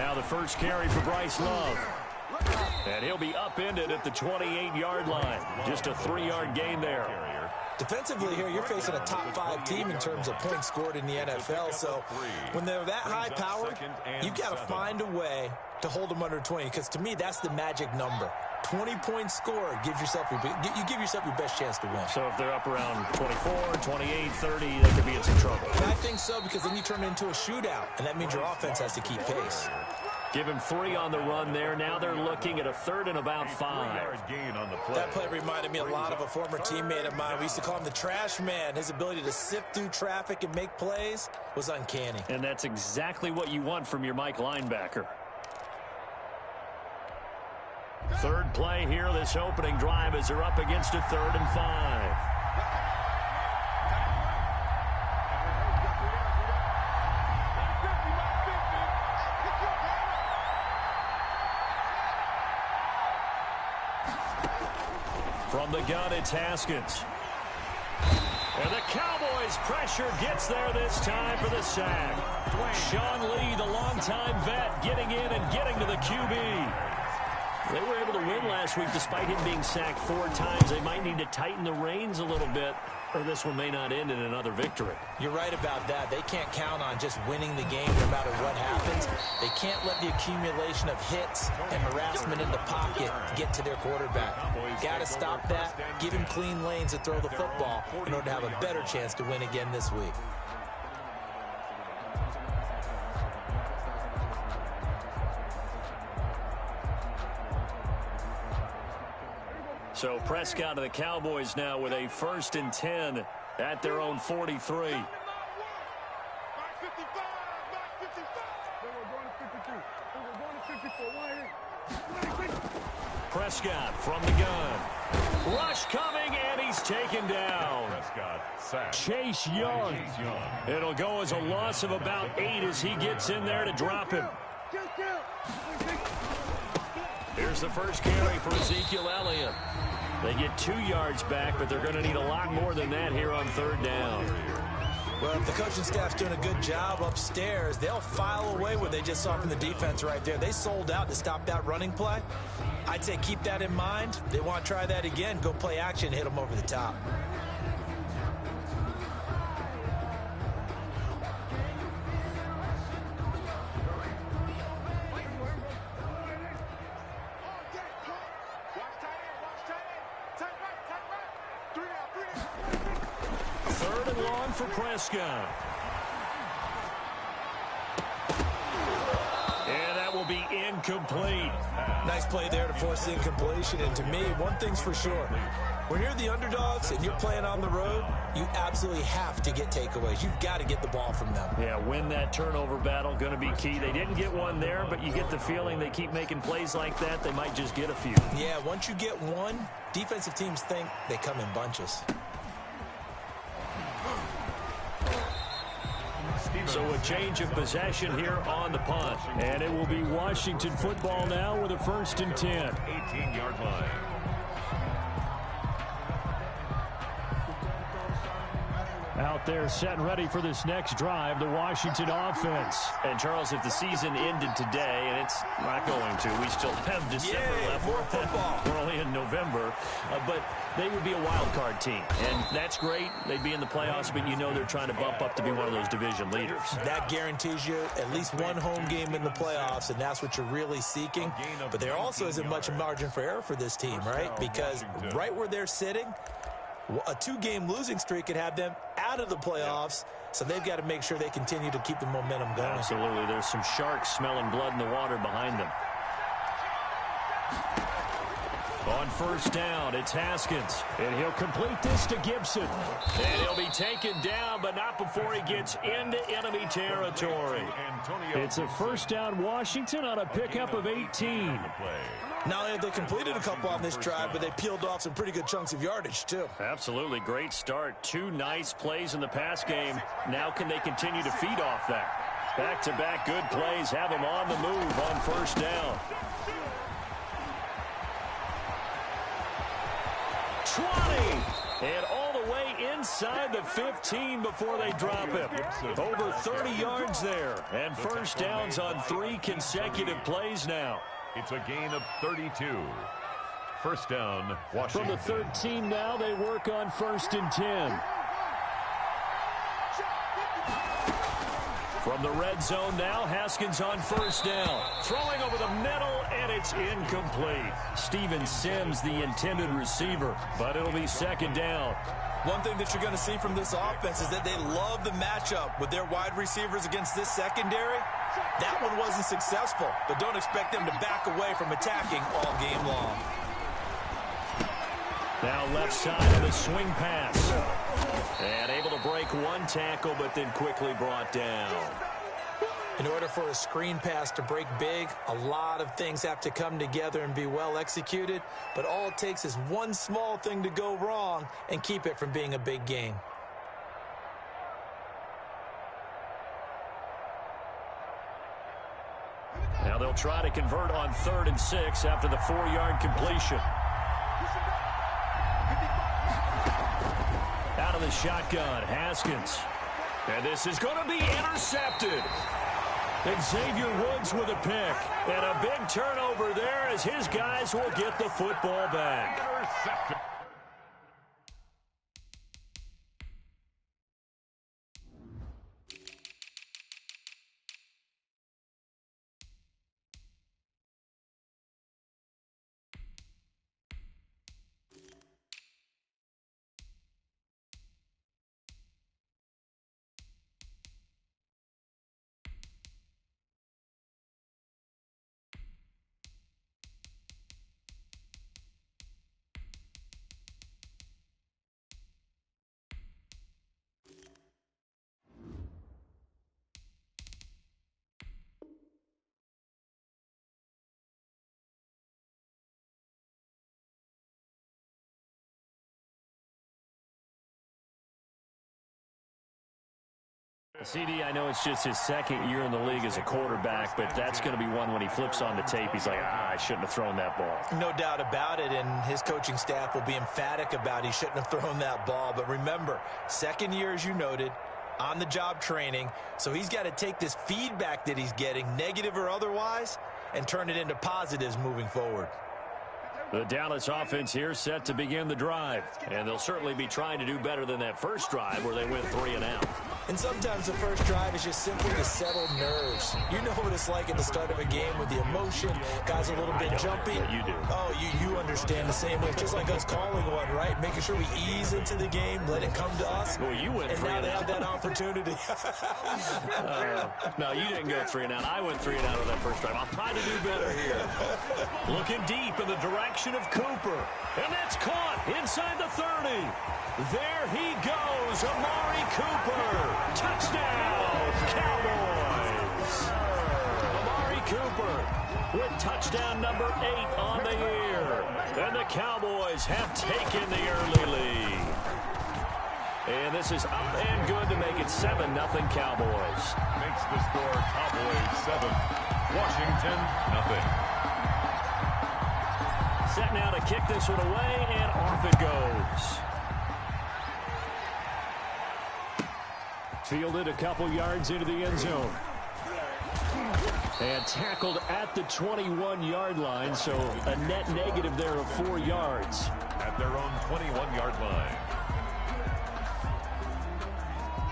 Now the first carry for Bryce Love. And he'll be upended at the 28-yard line. Just a 3-yard gain there. Defensively here, you're facing a top-5 team in terms of points scored in the NFL. So when they're that high-powered, you've got to find a way to hold them under 20. Because to me, that's the magic number. 20 points scored, you give yourself your best chance to win. So if they're up around 24, 28, 30, they could be in some trouble. I think so, because then you turn it into a shootout, and that means your offense has to keep pace. Give him 3 on the run there. Now they're looking at a 3rd and about 5. That play reminded me a lot of a former teammate of mine. We used to call him the trash man. His ability to sift through traffic and make plays was uncanny. And that's exactly what you want from your Mike linebacker. 3rd play here, this opening drive, as they're up against a 3rd and 5. From the gun, it's Haskins. And the Cowboys' pressure gets there this time for the sack. Sean Lee, the longtime vet, getting in and getting to the QB. They were able to win last week despite him being sacked 4 times. They might need to tighten the reins a little bit, or this one may not end in another victory. You're right about that. They can't count on just winning the game no matter what happens. They can't let the accumulation of hits and harassment in the pocket get to their quarterback. Got to stop that, give him clean lanes to throw the football in order to have a better chance to win again this week. So Prescott of the Cowboys now with a 1st and 10 at their own 43. Prescott from the gun. Rush coming, and he's taken down. Chase Young. It'll go as a loss of about 8 as he gets in there to drop him. Here's the first carry for Ezekiel Elliott. They get 2 yards back, but they're going to need a lot more than that here on 3rd down. Well, if the coaching staff's doing a good job upstairs, they'll file away what they just saw from the defense right there. They sold out to stop that running play. I'd say keep that in mind. They want to try that again. Go play action, hit them over the top. For Prescott. And that will be incomplete. Nice play there to force the incompletion. And to me, one thing's for sure. When you're the underdogs and you're playing on the road, you absolutely have to get takeaways. You've got to get the ball from them. Yeah, win that turnover battle, going to be key. They didn't get one there, but you get the feeling they keep making plays like that, they might just get a few. Yeah, once you get one, defensive teams think they come in bunches. So a change of possession here on the punt. And it will be Washington football now with a 1st and 10. 18-yard line. Out there set and ready for this next drive, the Washington offense. And Charles, if the season ended today, and it's not going to, we still have December left. More football. We're only in November, but they would be a wild card team. And that's great. They'd be in the playoffs, but you know they're trying to bump up to be one of those division leaders. That guarantees you at least one home game in the playoffs, and that's what you're really seeking. But there also isn't much margin for error for this team, right? Because right where they're sitting, a 2-game losing streak could have them out of the playoffs, so they've got to make sure they continue to keep the momentum going. Absolutely. There's some sharks smelling blood in the water behind them. On 1st down, it's Haskins. And he'll complete this to Gibson. And he'll be taken down, but not before he gets into enemy territory. It's a 1st down Washington on a pickup of 18. Not only have they completed a couple on this drive, but they peeled off some pretty good chunks of yardage, too. Absolutely. Great start. 2 nice plays in the pass game. Now can they continue to feed off that? Back-to-back good plays have them on the move on 1st down. 20. And all the way inside the 15 before they drop him. Over 30 yards there. And first downs on 3 consecutive plays now. It's a gain of 32. First down, Washington. From the 13 now, they work on 1st and 10. From the red zone now, Haskins on 1st down. Throwing over the middle, and it's incomplete. Steven Sims, the intended receiver, but it'll be 2nd down. One thing that you're going to see from this offense is that they love the matchup with their wide receivers against this secondary. That one wasn't successful, but don't expect them to back away from attacking all game long. Now left side of the swing pass. And able to break 1 tackle, but then quickly brought down. In order for a screen pass to break big, a lot of things have to come together and be well executed. But all it takes is one small thing to go wrong and keep it from being a big game. Now they'll try to convert on 3rd and 6 after the 4-yard completion. Out of the shotgun, Haskins. And this is going to be intercepted. Xavier Woods with a pick. And a big turnover there as his guys will get the football back. Intercepted. CD, I know it's just his 2nd year in the league as a quarterback, but that's going to be one when he flips on the tape. He's like, I shouldn't have thrown that ball. No doubt about it, and his coaching staff will be emphatic about he shouldn't have thrown that ball. But remember, 2nd year, as you noted, on-the-job training, so he's got to take this feedback that he's getting, negative or otherwise, and turn it into positives moving forward. The Dallas offense here set to begin the drive, and they'll certainly be trying to do better than that first drive where they went 3 and out. And sometimes the first drive is just simply to settle nerves. You know what it's like at the start of a game with the emotion. Guys a little bit jumpy. Yeah, you do. Oh, you understand the same way. It's just like us calling one, right? Making sure we ease into the game, let it come to us. Well, you went 3 and out. And now they have that opportunity. No, you didn't go 3 and out. I went 3 and out on that first drive. I'll try to do better here. Looking deep in the direction of Cooper. And that's caught inside the 30. There he goes, Amari Cooper. Touchdown, Cowboys. Amari Cooper with touchdown number 8 on the year. And the Cowboys have taken the early lead. And this is up and good to make it 7-0 Cowboys. Makes the score Cowboys 7, Washington nothing. Set now to kick this one away, and off it goes. Fielded a couple yards into the end zone. And tackled at the 21-yard line, so a net negative there of 4 yards. At their own 21-yard line.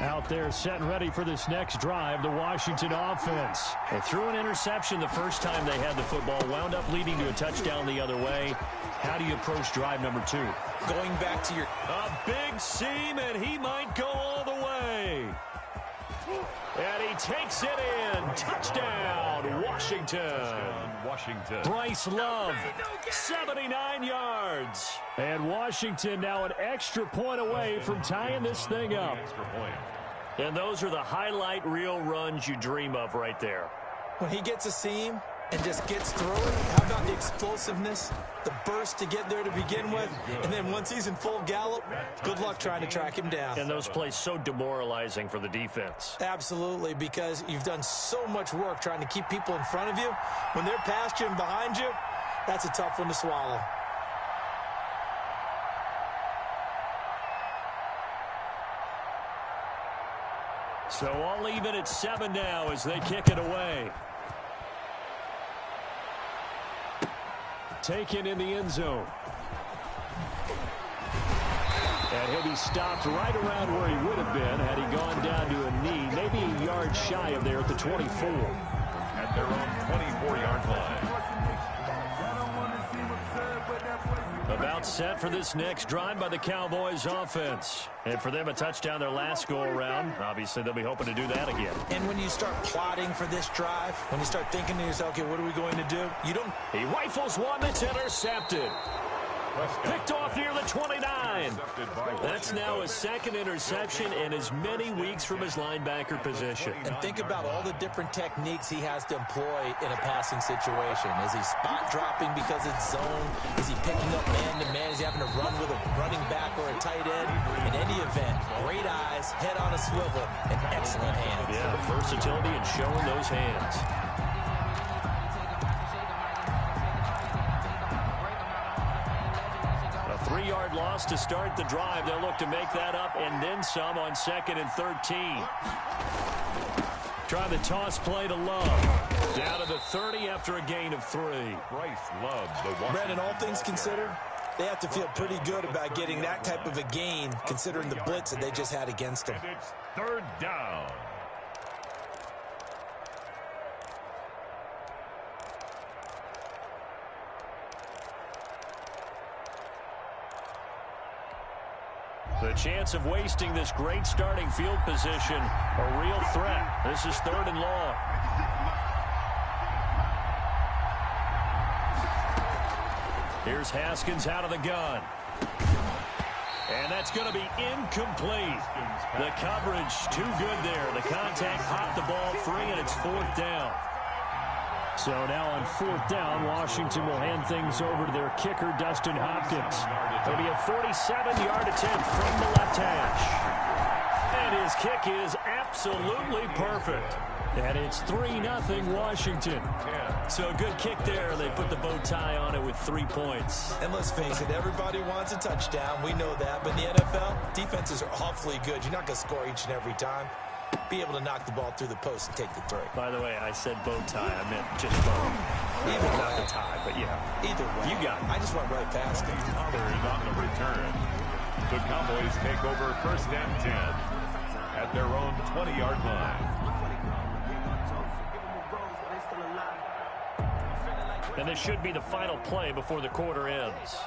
Out there set and ready for this next drive, the Washington offense. They threw an interception the first time they had the football, wound up leading to a touchdown the other way. How do you approach drive number 2? Going back to your... A big seam, and he might go all the way. And he takes it in. Touchdown, Washington. Washington. Bryce Love, 79 yards. And Washington now an extra point away from tying this thing up. Extra point. And those are the highlight reel runs you dream of right there. When he gets a seam and just gets through it, how about the explosiveness, the burst to get there to begin with, and then once he's in full gallop, good luck trying to track him down. And those plays so demoralizing for the defense. Absolutely, because you've done so much work trying to keep people in front of you. When they're past you and behind you, that's a tough one to swallow. So all even at 7 now as they kick it away. Taken in the end zone. And he'll be stopped right around where he would have been had he gone down to a knee, maybe a yard shy of there at the 24. At their own 24-yard line. About set for this next drive by the Cowboys offense. And for them, a touchdown their last go-around. Obviously, they'll be hoping to do that again. And when you start plotting for this drive, when you start thinking to yourself, okay, what are we going to do? You don't. He rifles one that's intercepted. Picked off near the 29. That's now his second interception in as many weeks from his linebacker position. And think about all the different techniques he has to employ in a passing situation. Is he spot dropping because it's zone? Is he picking up man-to-man? Is he having to run with a running back or a tight end? In any event, great eyes, head on a swivel, and excellent hands. Yeah, versatility and showing those hands. A 3-yard loss to start the drive. They'll look to make that up and then some on 2nd and 13. Try the toss play to Love. Down to the 30 after a gain of 3. Bryce Love, the one. Brandon, all things considered, they have to feel pretty good about getting that type of a gain considering the blitz that they just had against them. And it's 3rd down. The chance of wasting this great starting field position, a real threat. This is 3rd and long. Here's Haskins out of the gun. And that's going to be incomplete. The coverage too good there. The contact popped the ball free, and it's 4th down. So now on 4th down, Washington will hand things over to their kicker, Dustin Hopkins. It'll be a 47-yard attempt from the left hash. And his kick is absolutely perfect. And it's 3-0 Washington. So a good kick there. They put the bow tie on it with 3 points. And let's face it, everybody wants a touchdown. We know that. But in the NFL, defenses are awfully good. You're not going to score each and every time. Be able to knock the ball through the post and take the throw. By the way, I said bow tie. I meant just bow. Either not way. the tie, but yeah. Either way. You got it. I just went right past it. Others on the return. The Cowboys take over 1st and 10 at their own 20-yard line. And this should be the final play before the quarter ends.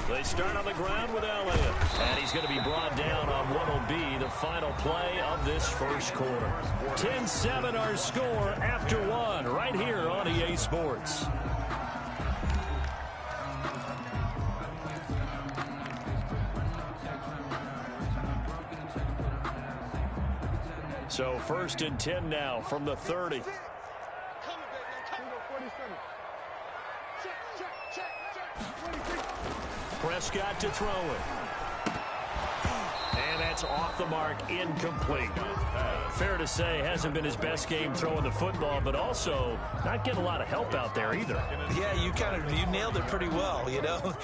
They start on the ground with Elliott. And he's going to be brought down on what will be the final play of this first quarter. 10-7 our score after 1 right here on EA Sports. So 1st and 10 now from the 30. Prescott to throw it. And that's off the mark, incomplete. Fair to say, hasn't been his best game throwing the football, but also not getting a lot of help out there either. Yeah, you nailed it pretty well, you know.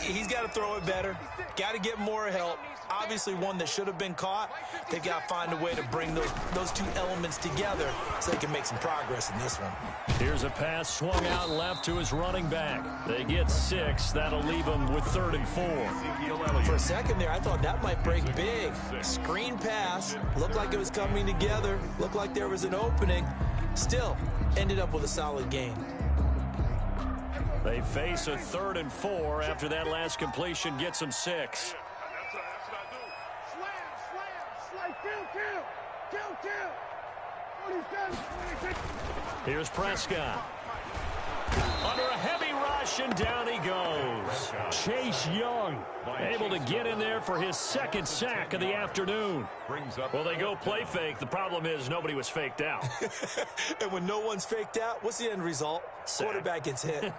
He's got to throw it better. Got to get more help. Obviously one that should have been caught. They've got to find a way to bring those two elements together so they can make some progress in this one. Here's a pass swung out left to his running back. They get 6. That'll leave them with 3rd and 4. For a second there, I thought that might break big. Screen pass. Looked like it was coming together. Looked like there was an opening. Still, ended up with a solid gain. They face a 3rd and 4 after that last completion gets them 6. Here's Prescott. Under a heavy rush, and down he goes. Chase Young able to get in there for his 2nd sack of the afternoon. Well, they go play fake. The problem is nobody was faked out. And when no one's faked out, what's the end result? Sack. Quarterback gets hit.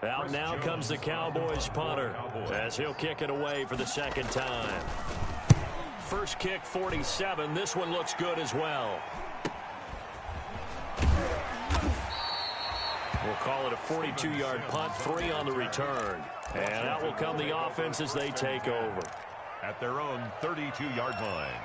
Out now comes the Cowboys punter as he'll kick it away for the 2nd time. First kick, 47. This one looks good as well. We'll call it a 42-yard punt, 3 on the return. And out will come the offense as they take over. At their own 32-yard line.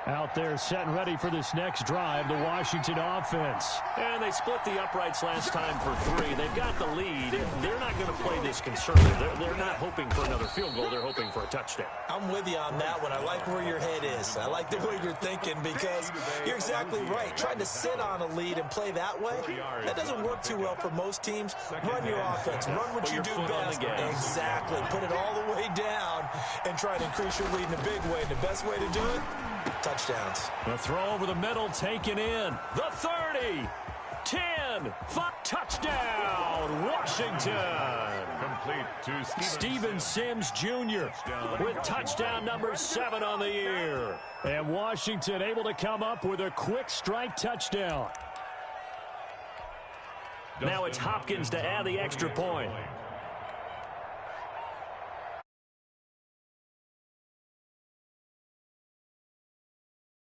Out there set and ready for this next drive, the Washington offense. And they split the uprights last time for 3. They've got the lead. They're not going to play this conservative. They're not hoping for another field goal. They're hoping for a touchdown. I'm with you on that one. I like where your head is. I like the way you're thinking because you're exactly right. Trying to sit on a lead and play that way, that doesn't work too well for most teams. Run your offense. Run what you do best. Exactly. Put it all the way down and try to increase your lead in a big way. And the best way to do it, touchdowns. The throw over the middle taken in. The 30, 10, 5, touchdown, Washington. Complete to Steven Sims Jr. with touchdown number 7 on the year. And Washington able to come up with a quick strike touchdown. Now it's Hopkins to add the extra point.